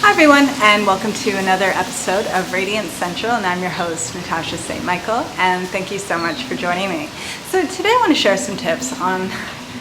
Hi everyone, and welcome to another episode of Radiant Central, and I'm your host, Natasha St. Michael, and thank you so much for joining me. So today I want to share some tips on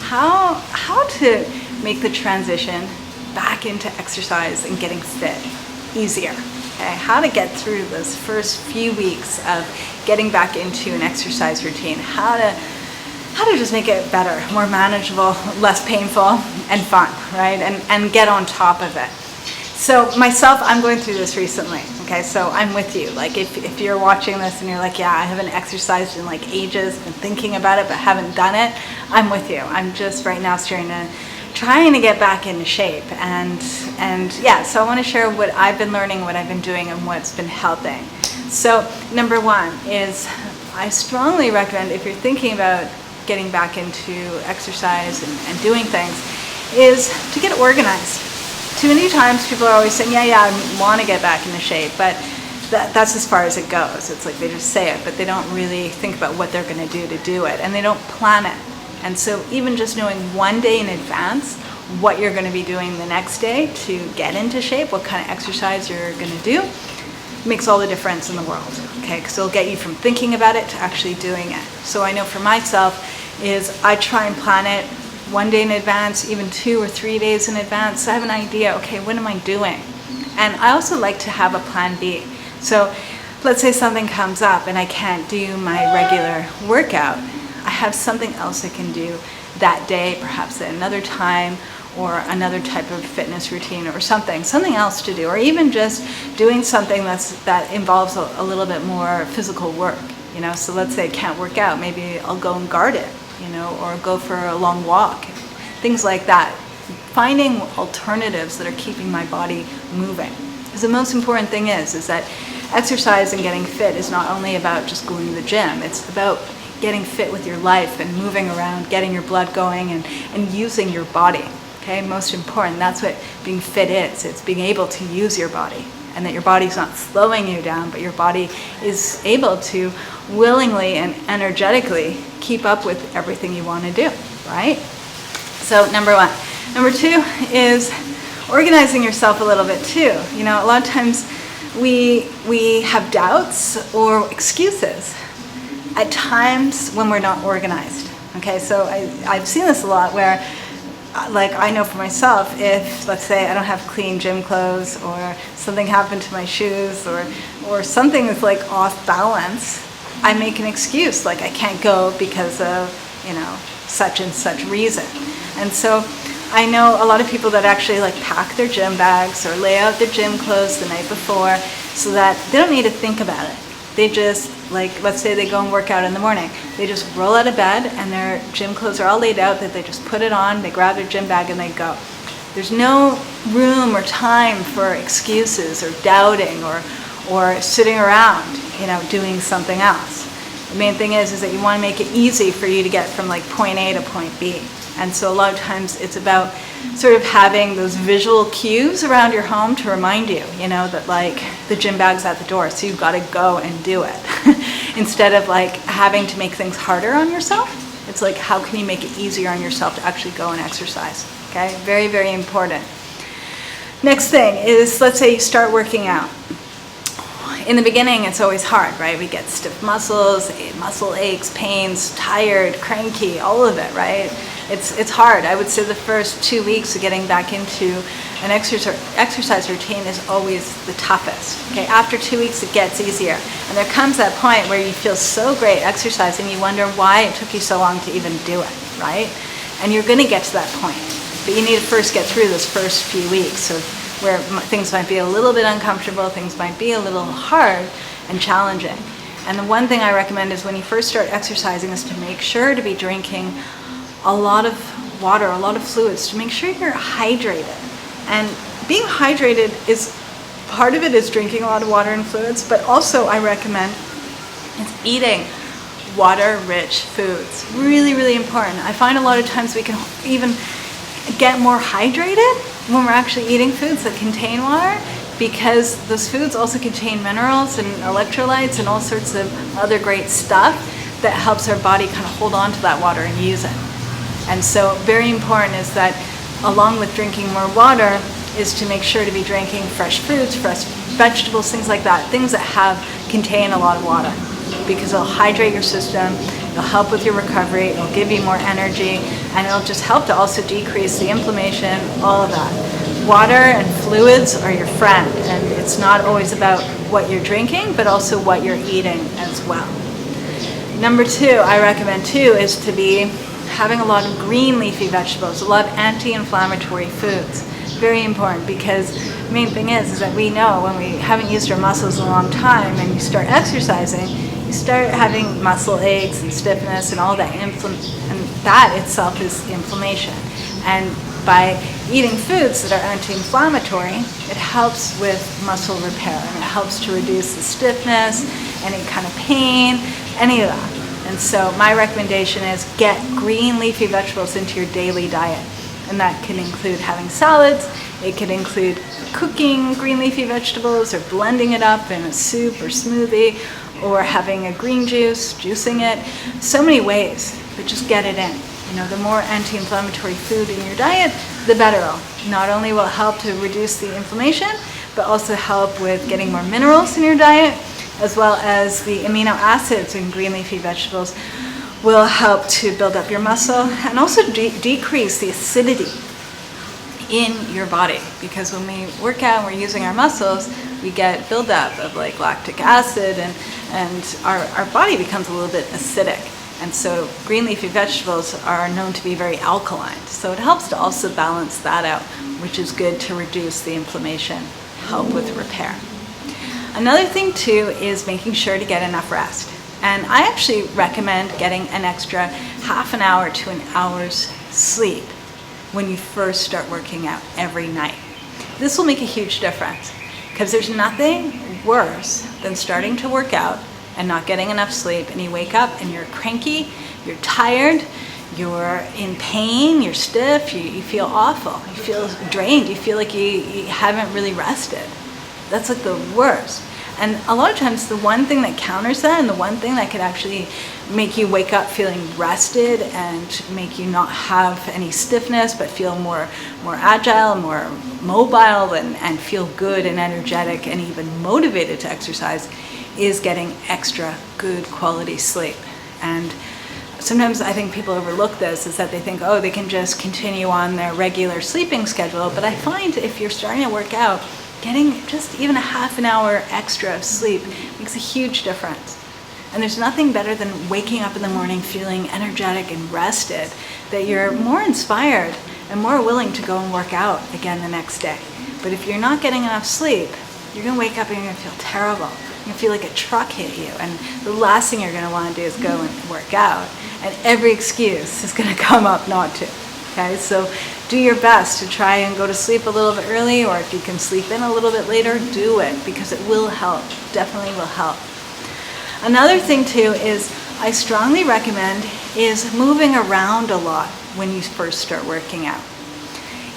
how to make the transition back into exercise and getting fit easier. Okay, how to get through those first few weeks of getting back into an exercise routine, how to just make it better, more manageable, less painful, and fun, right? And get on top of it. So myself, I'm going through this recently, okay? So I'm with you. Like if you're watching this and you're like, yeah, I haven't exercised in like ages, been thinking about it, but haven't done it, I'm with you. I'm just right now trying to get back into shape. And yeah, so I want to share what I've been learning, what I've been doing, and what's been helping. So number one is I strongly recommend, if you're thinking about getting back into exercise and doing things, is to get organized. Too many times people are always saying, yeah, I want to get back into shape, but that's as far as it goes. It's like they just say it, but they don't really think about what they're going to do it, and they don't plan it. And so even just knowing one day in advance what you're going to be doing the next day to get into shape, what kind of exercise you're going to do, makes all the difference in the world, okay? Because it'll get you from thinking about it to actually doing it. So I know for myself is I try and plan it one day in advance, even 2 or 3 days in advance. So I have an idea, okay, what am I doing? And I also like to have a plan B. So let's say something comes up and I can't do my regular workout. I have something else I can do that day, perhaps at another time, or another type of fitness routine, or something else to do, or even just doing something that involves a little bit more physical work. So let's say I can't work out, maybe I'll go and garden, or go for a long walk, things like that. Finding alternatives that are keeping my body moving. Because the most important thing is that exercise and getting fit is not only about just going to the gym, it's about getting fit with your life and moving around, getting your blood going and using your body. Okay, most important, that's what being fit is. It's being able to use your body, and that your body's not slowing you down, but your body is able to willingly and energetically keep up with everything you want to do, right? So number one. Number two is organizing yourself a little bit too. A lot of times we have doubts or excuses at times when we're not organized. Okay, so I've seen this a lot where, like, I know for myself, if let's say I don't have clean gym clothes, or something happened to my shoes, or something is like off balance, I make an excuse, like I can't go because of such and such reason. And so I know a lot of people that actually like pack their gym bags or lay out their gym clothes the night before, so that they don't need to think about it. They just, like, let's say they go and work out in the morning. They just roll out of bed and their gym clothes are all laid out, that they just put it on, they grab their gym bag and they go. There's no room or time for excuses or doubting or sitting around, doing something else. The main thing is that you want to make it easy for you to get from like point A to point B. And so a lot of times it's about sort of having those visual cues around your home to remind you, that like the gym bag's at the door, so you've got to go and do it. Instead of like having to make things harder on yourself, it's like, how can you make it easier on yourself to actually go and exercise? Okay, very, very important. Next thing is, let's say you start working out. In the beginning, it's always hard, right? We get stiff muscles, muscle aches, pains, tired, cranky, all of it, right? It's hard. I would say the first 2 weeks of getting back into an exercise routine is always the toughest. Okay, after 2 weeks, it gets easier. And there comes that point where you feel so great exercising, you wonder why it took you so long to even do it, right? And you're going to get to that point. But you need to first get through those first few weeks of where things might be a little bit uncomfortable, things might be a little hard and challenging. And the one thing I recommend is when you first start exercising is to make sure to be drinking a lot of water, a lot of fluids, to make sure you're hydrated. And being hydrated is, part of it is drinking a lot of water and fluids, but also I recommend is eating water-rich foods. Really, really important. I find a lot of times we can even get more hydrated when we're actually eating foods that contain water, because those foods also contain minerals and electrolytes and all sorts of other great stuff that helps our body kind of hold on to that water and use it. And so very important is that along with drinking more water is to make sure to be drinking fresh fruits, fresh vegetables, things like that, things that contain a lot of water, because it'll hydrate your system, it'll help with your recovery, it'll give you more energy, and it'll just help to also decrease the inflammation, all of that. Water and fluids are your friend, and it's not always about what you're drinking, but also what you're eating as well. Number 2, I recommend too, is to be having a lot of green leafy vegetables, a lot of anti-inflammatory foods. Very important, because the main thing is that we know when we haven't used our muscles in a long time and you start exercising, you start having muscle aches and stiffness and all that, and that itself is inflammation. And by eating foods that are anti-inflammatory, it helps with muscle repair, and it helps to reduce the stiffness, any kind of pain, any of that. And so my recommendation is get green leafy vegetables into your daily diet. And that can include having salads, it could include cooking green leafy vegetables or blending it up in a soup or smoothie, or having a green juice, juicing it. So many ways, but just get it in. The more anti-inflammatory food in your diet, the better. Not only will it help to reduce the inflammation, but also help with getting more minerals in your diet, as well as the amino acids in green leafy vegetables will help to build up your muscle and also decrease the acidity in your body, because when we work out and we're using our muscles, we get buildup of like lactic acid, and our body becomes a little bit acidic. And so green leafy vegetables are known to be very alkaline. So it helps to also balance that out, which is good to reduce the inflammation, help with repair. Another thing too is making sure to get enough rest. And I actually recommend getting an extra half an hour to an hour's sleep when you first start working out every night. This will make a huge difference, because there's nothing worse than starting to work out and not getting enough sleep, and you wake up and you're cranky, you're tired, you're in pain, you're stiff, you feel awful, you feel drained, you feel like you haven't really rested. That's like the worst. And a lot of times the one thing that counters that, and the one thing that could actually make you wake up feeling rested and make you not have any stiffness, but feel more agile, more mobile, and feel good and energetic and even motivated to exercise, is getting extra good quality sleep. And sometimes I think people overlook this, is that they think, oh, they can just continue on their regular sleeping schedule. But I find if you're starting to work out, getting just even a half an hour extra of sleep makes a huge difference. And there's nothing better than waking up in the morning feeling energetic and rested, that you're more inspired and more willing to go and work out again the next day. But if you're not getting enough sleep, you're going to wake up and you're going to feel terrible. You're going to feel like a truck hit you. And the last thing you're going to want to do is go and work out. And every excuse is going to come up not to. Okay, so do your best to try and go to sleep a little bit early, or if you can sleep in a little bit later, do it, because it will help, definitely will help. Another thing too is I strongly recommend is moving around a lot when you first start working out.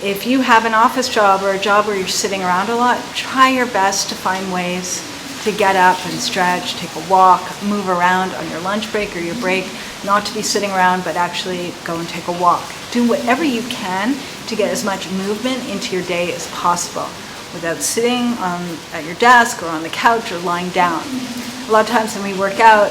If you have an office job or a job where you're sitting around a lot, try your best to find ways to get up and stretch, take a walk, move around on your lunch break or your break, not to be sitting around, but actually go and take a walk. Do whatever you can to get as much movement into your day as possible without sitting at your desk or on the couch or lying down. A lot of times when we work out,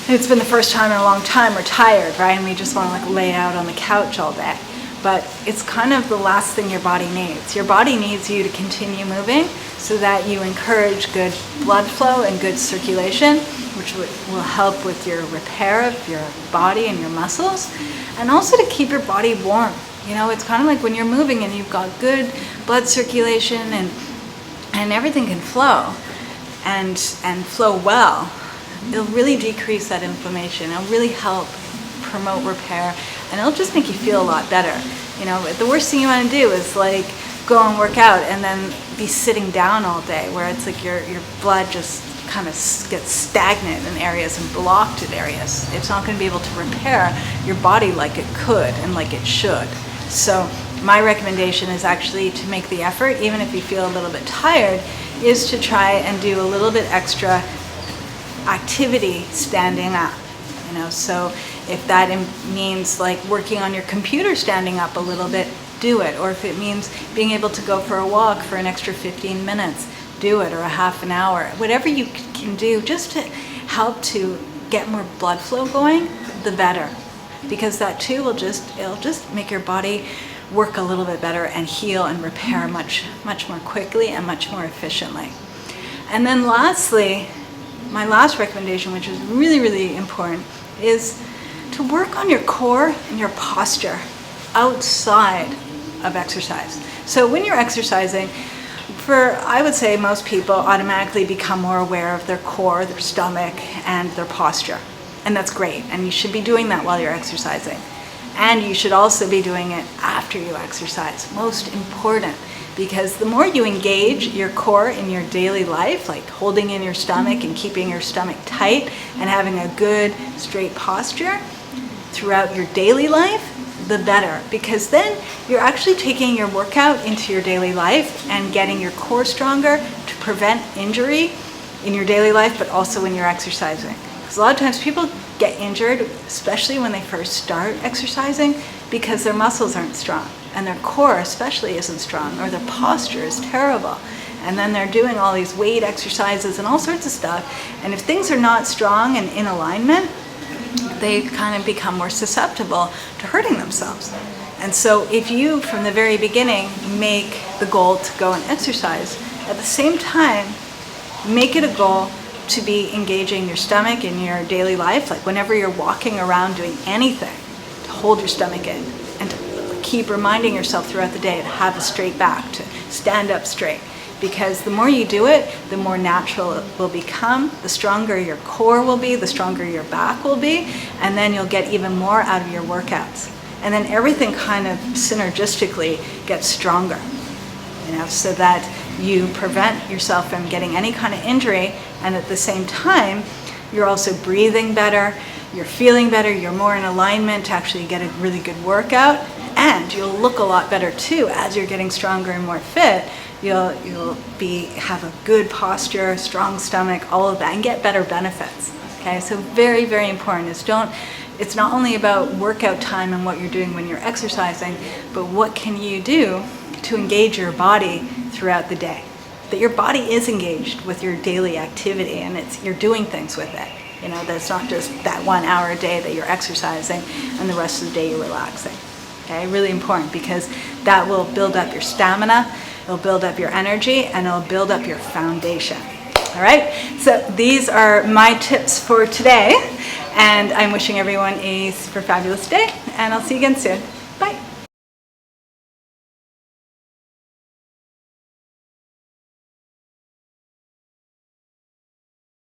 it's been the first time in a long time, we're tired, right? And we just want to lay out on the couch all day. But it's kind of the last thing your body needs. Your body needs you to continue moving so that you encourage good blood flow and good circulation, which will help with your repair of your body and your muscles, and also to keep your body warm. It's kind of like when you're moving and you've got good blood circulation and everything can flow and flow well, it'll really decrease that inflammation. It'll really help promote repair, and it'll just make you feel a lot better. The worst thing you want to do is go and work out and then be sitting down all day, where it's like your blood just kind of gets stagnant in areas and blocked in areas. It's not going to be able to repair your body like it could and like it should. So my recommendation is actually to make the effort, even if you feel a little bit tired, is to try and do a little bit extra activity standing up. So if that means working on your computer standing up a little bit, do it. Or if it means being able to go for a walk for an extra 15 minutes, do it, or a half an hour. Whatever you can do just to help to get more blood flow going, the better. Because that too it'll just make your body work a little bit better and heal and repair much more quickly and much more efficiently. And then lastly, my last recommendation, which is really, really important, is to work on your core and your posture outside of exercise. So when you're exercising, I would say most people automatically become more aware of their core, their stomach, and their posture. And that's great. And you should be doing that while you're exercising. And you should also be doing it after you exercise. Most important, because the more you engage your core in your daily life, like holding in your stomach and keeping your stomach tight and having a good straight posture throughout your daily life, the better. Because then you're actually taking your workout into your daily life and getting your core stronger to prevent injury in your daily life, but also when you're exercising. Because a lot of times people get injured, especially when they first start exercising, because their muscles aren't strong and their core especially isn't strong, or their posture is terrible. And then they're doing all these weight exercises and all sorts of stuff. And if things are not strong and in alignment, they kind of become more susceptible to hurting themselves. And so if you, from the very beginning, make the goal to go and exercise, at the same time, make it a goal to be engaging your stomach in your daily life, like whenever you're walking around doing anything, to hold your stomach in and to keep reminding yourself throughout the day to have a straight back, to stand up straight. Because the more you do it, the more natural it will become, the stronger your core will be, the stronger your back will be, and then you'll get even more out of your workouts. And then everything kind of synergistically gets stronger, so that you prevent yourself from getting any kind of injury, and at the same time, you're also breathing better, you're feeling better, you're more in alignment to actually get a really good workout, and you'll look a lot better too as you're getting stronger and more fit. You'll have a good posture, strong stomach, all of that, and get better benefits. Okay, so very, very important is it's not only about workout time and what you're doing when you're exercising, but what can you do to engage your body throughout the day. That your body is engaged with your daily activity and you're doing things with it. That's not just that 1 hour a day that you're exercising and the rest of the day you're relaxing. Okay, really important, because that will build up your stamina, it'll build up your energy, and it'll build up your foundation. All right, so these are my tips for today, and I'm wishing everyone a super fabulous day, and I'll see you again soon. Bye.